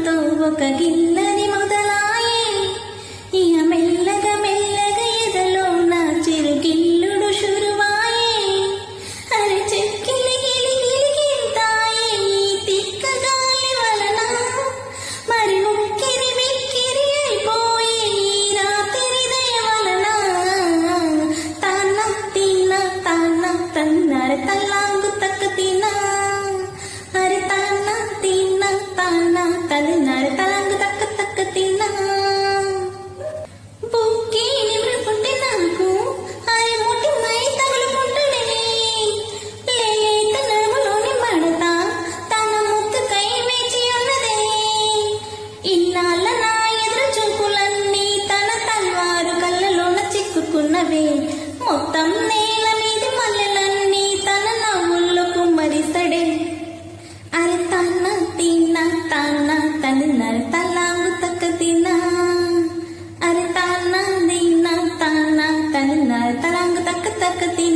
నాతో ఒక గిల్లని మొదలాయే ఇక మెల్లగా మెల్లగా ఎదలో నా చిరుగిల్లుడు శురువాయే అరే చెక్కిలి గిలి గిలిగింతాయే ఈ తిక్క గాలి వలన మరి ముక్కిరి మిక్కిరి అయిపోయి ఈ రాత్రి దయ వలన తాన తిన్న తాన తన్నర తల్లాంగు తక్క తిన అరే తాన తిన్న తాన తన్నర తలాంగు తక్క తక్క తిన బుక్కి నివ్వుకుంటే నాకు అరే ముట్టి మై తగులుకుంటునే లేత నడుములోని మడత తన ముక్కుకై వేచి ఉన్నదే ఇన్నాళ్ళ నా ఎదురు చూపులన్నీ తన తల్వారు కళ్ళలోన చిక్కుకున్నవే మొత్తం నేల మీది మల్లెలన్నీ తన నవ్వుల్లో కుమ్మరిస్తడే అరే తన్న తిన్న తాన తన్నర తలాంగు తక్క తిన అరే తాన దిన్న తాన తన్నర తలాంగు తక్క తక్క తిన